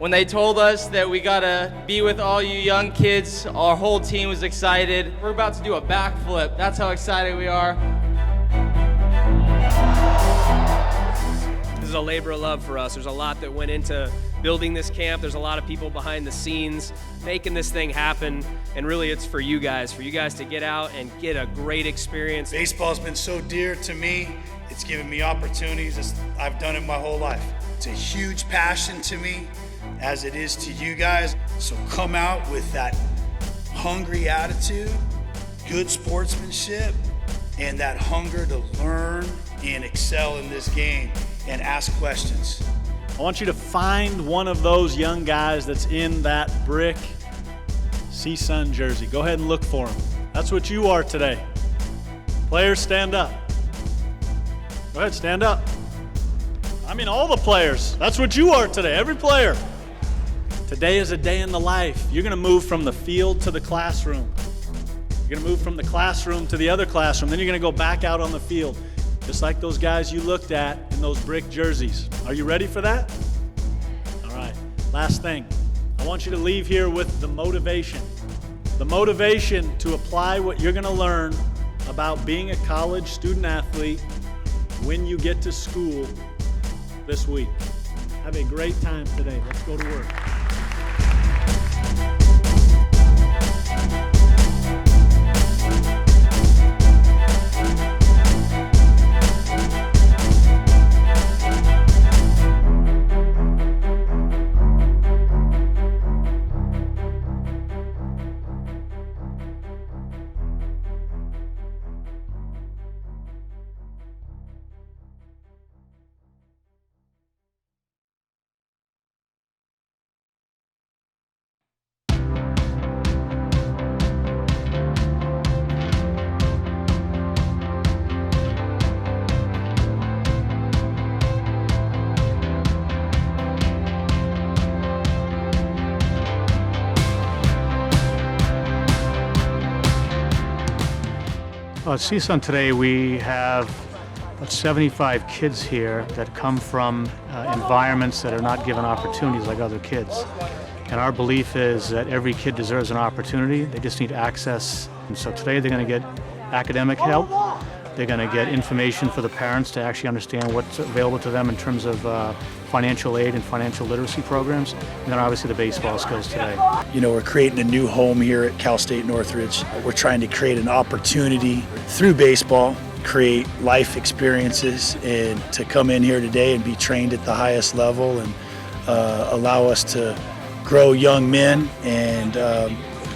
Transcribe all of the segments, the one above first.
When they told us that we got to be with all you young kids, our whole team was excited. We're about to do a backflip. That's how excited we are. This is a labor of love for us. There's a lot that went into building this camp. There's a lot of people behind the scenes making this thing happen. And really it's for you guys to get out and get a great experience. Baseball's been so dear to me. It's given me opportunities. I've done it my whole life. It's a huge passion to me, as it is to you guys. So come out with that hungry attitude, good sportsmanship, and that hunger to learn and excel in this game and ask questions. I want you to find one of those young guys that's in that brick CSUN jersey. Go ahead and look for him. That's what you are today. Players, stand up. Go ahead, stand up. I mean, all the players. That's what you are today, every player. Today is a day in the life. You're gonna move from the field to the classroom. You're gonna move from the classroom to the other classroom. Then you're gonna go back out on the field, just like those guys you looked at in those brick jerseys. Are you ready for that? All right, last thing. I want you to leave here with the motivation. The motivation to apply what you're gonna learn about being a college student athlete when you get to school this week. Have a great time today. Let's go to work. At CSUN today, we have about 75 kids here that come from environments that are not given opportunities like other kids. And our belief is that every kid deserves an opportunity. They just need access. And so today they're going to get academic help. They're going to get information for the parents to actually understand what's available to them in terms of financial aid and financial literacy programs. And then obviously the baseball skills today. You know, we're creating a new home here at Cal State Northridge. We're trying to create an opportunity through baseball, create life experiences, and to come in here today and be trained at the highest level and allow us to grow young men and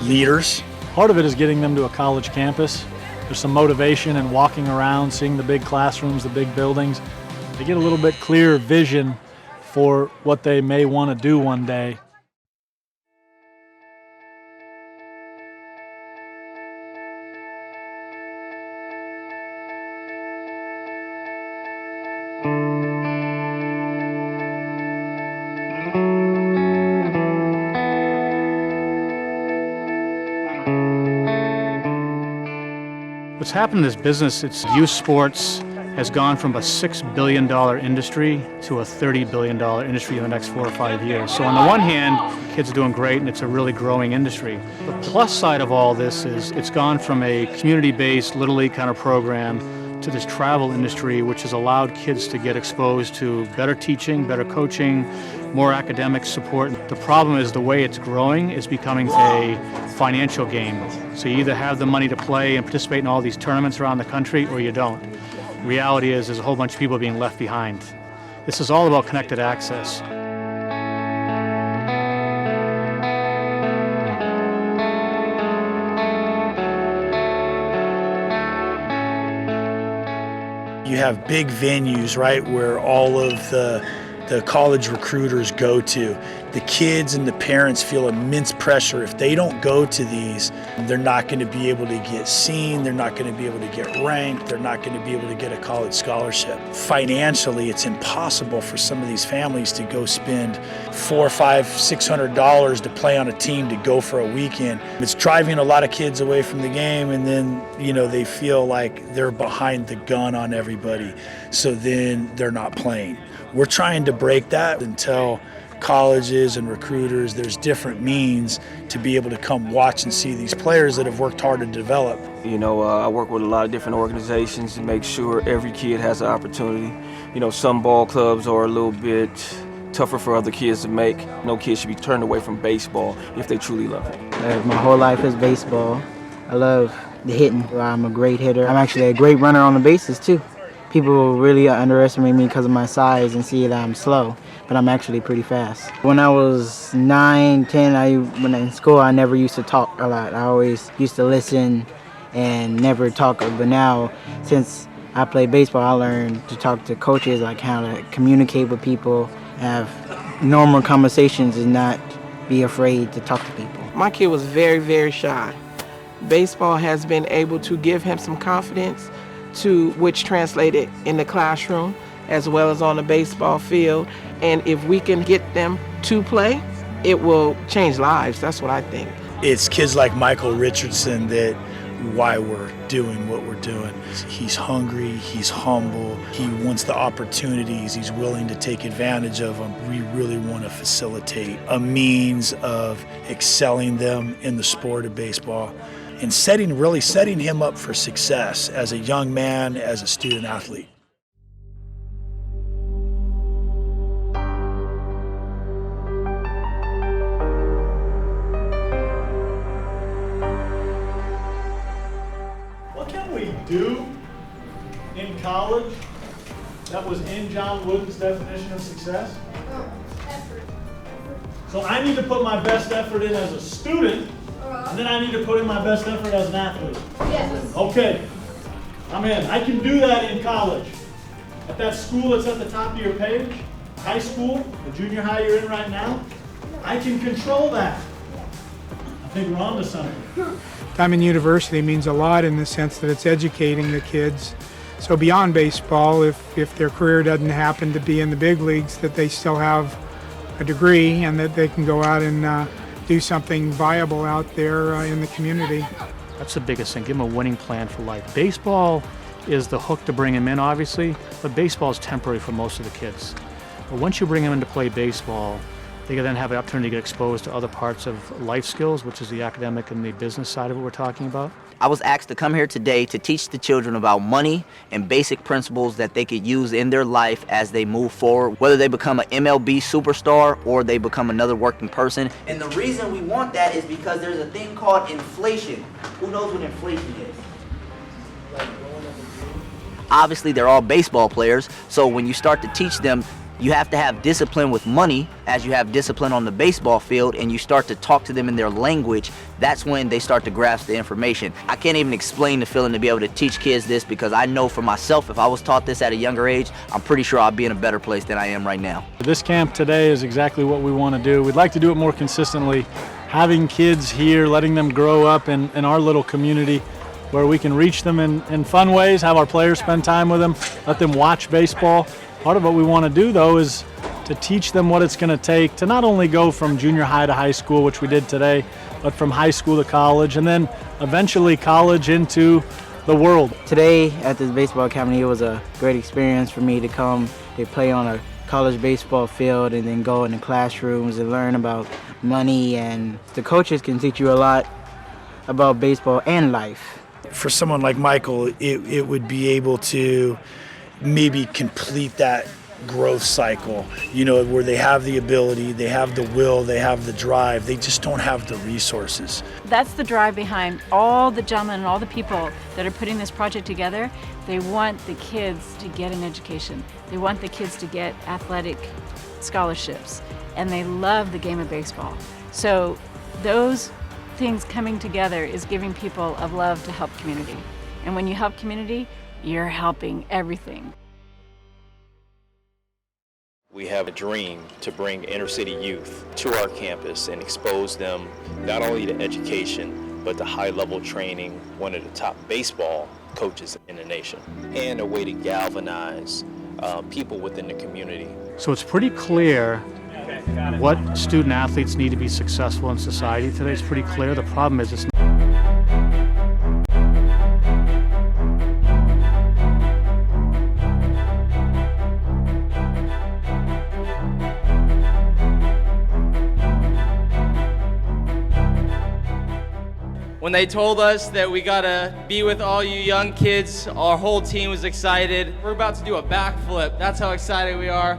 leaders. Part of it is getting them to a college campus. There's some motivation in walking around, seeing the big classrooms, the big buildings. They get a little bit clearer vision for what they may want to do one day. What's happened in this business, it's youth sports has gone from a $6 billion industry to a $30 billion industry in the next 4 or 5 years. So on the one hand, kids are doing great and it's a really growing industry. The plus side of all this is it's gone from a community-based Little League kind of program to this travel industry, which has allowed kids to get exposed to better teaching, better coaching, more academic support. The problem is the way it's growing is becoming a financial game. So you either have the money to play and participate in all these tournaments around the country or you don't. The reality is there's a whole bunch of people being left behind. This is all about connected access. You have big venues, right, where all of the college recruiters go to. The kids and the parents feel immense pressure. If they don't go to these, they're not going to be able to get seen, they're not going to be able to get ranked, they're not going to be able to get a college scholarship. Financially, it's impossible for some of these families to go spend $400, $500, $600 to play on a team to go for a weekend. It's driving a lot of kids away from the game, and then, you know, they feel like they're behind the gun on everybody, so then they're not playing. We're trying to break that and tell colleges and recruiters, there's different means to be able to come watch and see these players that have worked hard to develop. You know, I work with a lot of different organizations to make sure every kid has an opportunity. You know, some ball clubs are a little bit tougher for other kids to make. No kid should be turned away from baseball if they truly love it. My whole life is baseball. I love the hitting. I'm a great hitter. I'm actually a great runner on the bases too. People really underestimate me because of my size and see that I'm slow, but I'm actually pretty fast. When I was 9, 10, when in school, I never used to talk a lot. I always used to listen and never talk. But now, since I play baseball, I learned to talk to coaches, like how to communicate with people, have normal conversations and not be afraid to talk to people. My kid was very, very shy. Baseball has been able to give him some confidence, which translated in the classroom as well as on the baseball field. And if we can get them to play, it will change lives. That's what I think. It's kids like Michael Richardson that why we're doing what we're doing. He's hungry, he's humble, he wants the opportunities, he's willing to take advantage of them. We really want to facilitate a means of excelling them in the sport of baseball and really setting him up for success as a young man, as a student athlete. What can we do in college that was in John Wooden's definition of success? Effort. So I need to put my best effort in as a student, and then I need to put in my best effort as an athlete. Yes. Okay, I'm in. I can do that in college. At that school that's at the top of your page, high school, the junior high you're in right now, I can control that. I think we're on to something. Time in university means a lot in the sense that it's educating the kids. So beyond baseball, if their career doesn't happen to be in the big leagues, that they still have a degree and that they can go out and do something viable out there in the community. That's the biggest thing. Give them a winning plan for life. Baseball is the hook to bring them in, obviously, but baseball is temporary for most of the kids. But once you bring them in to play baseball, they can then have the opportunity to get exposed to other parts of life skills, which is the academic and the business side of what we're talking about. I was asked to come here today to teach the children about money and basic principles that they could use in their life as they move forward, whether they become an MLB superstar or they become another working person. And the reason we want that is because there's a thing called inflation. Who knows what inflation is? Obviously, they're all baseball players, so when you start to teach them, you have to have discipline with money as you have discipline on the baseball field, and you start to talk to them in their language. That's when they start to grasp the information. I can't even explain the feeling to be able to teach kids this, because I know for myself, if I was taught this at a younger age, I'm pretty sure I'd be in a better place than I am right now. This camp today is exactly what we want to do. We'd like to do it more consistently, having kids here, letting them grow up in our little community where we can reach them in fun ways, have our players spend time with them, let them watch baseball. Part of what we want to do, though, is to teach them what it's going to take to not only go from junior high to high school, which we did today, but from high school to college, and then eventually college into the world. Today at this baseball academy, it was a great experience for me to come to play on a college baseball field and then go in the classrooms and learn about money, and the coaches can teach you a lot about baseball and life. For someone like Michael, it would be able to maybe complete that growth cycle, where they have the ability, they have the will, they have the drive, they just don't have the resources. That's the drive behind all the gentlemen and all the people that are putting this project together. They want the kids to get an education. They want the kids to get athletic scholarships, and they love the game of baseball. So those things coming together is giving people a love to help community. And when you help community, you're helping everything. We have a dream to bring inner city youth to our campus and expose them not only to education, but to high-level training, one of the top baseball coaches in the nation, and a way to galvanize people within the community. So it's pretty clear what student athletes need to be successful in society today. It's pretty clear. The problem is it's When they told us that we got to be with all you young kids, our whole team was excited. We're about to do a backflip. That's how excited we are.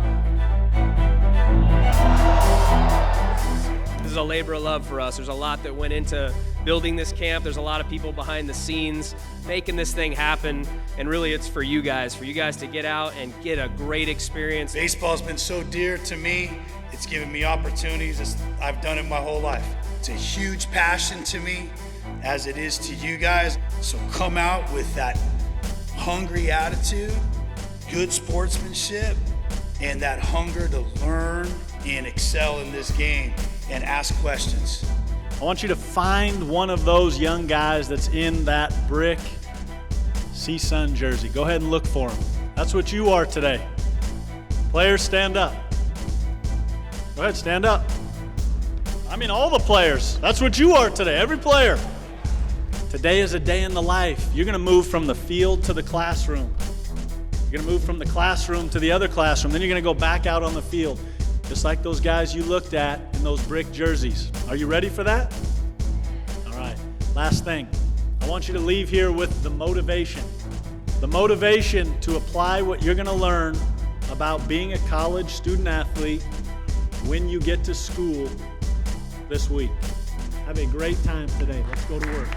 This is a labor of love for us. There's a lot that went into building this camp. There's a lot of people behind the scenes making this thing happen. And really, it's for you guys to get out and get a great experience. Baseball's been so dear to me. It's given me opportunities. I've done it my whole life. It's a huge passion to me, as it is to you guys. So come out with that hungry attitude, good sportsmanship, and that hunger to learn and excel in this game and ask questions. I want you to find one of those young guys that's in that brick CSUN jersey. Go ahead and look for him. That's what you are today. Players, stand up. Go ahead, stand up. I mean, all the players. That's what you are today, every player. Today is a day in the life. You're going to move from the field to the classroom. You're going to move from the classroom to the other classroom. Then you're going to go back out on the field, just like those guys you looked at in those brick jerseys. Are you ready for that? All right. Last thing. I want you to leave here with the motivation. The motivation to apply what you're going to learn about being a college student athlete when you get to school this week. Have a great time today. Let's go to work.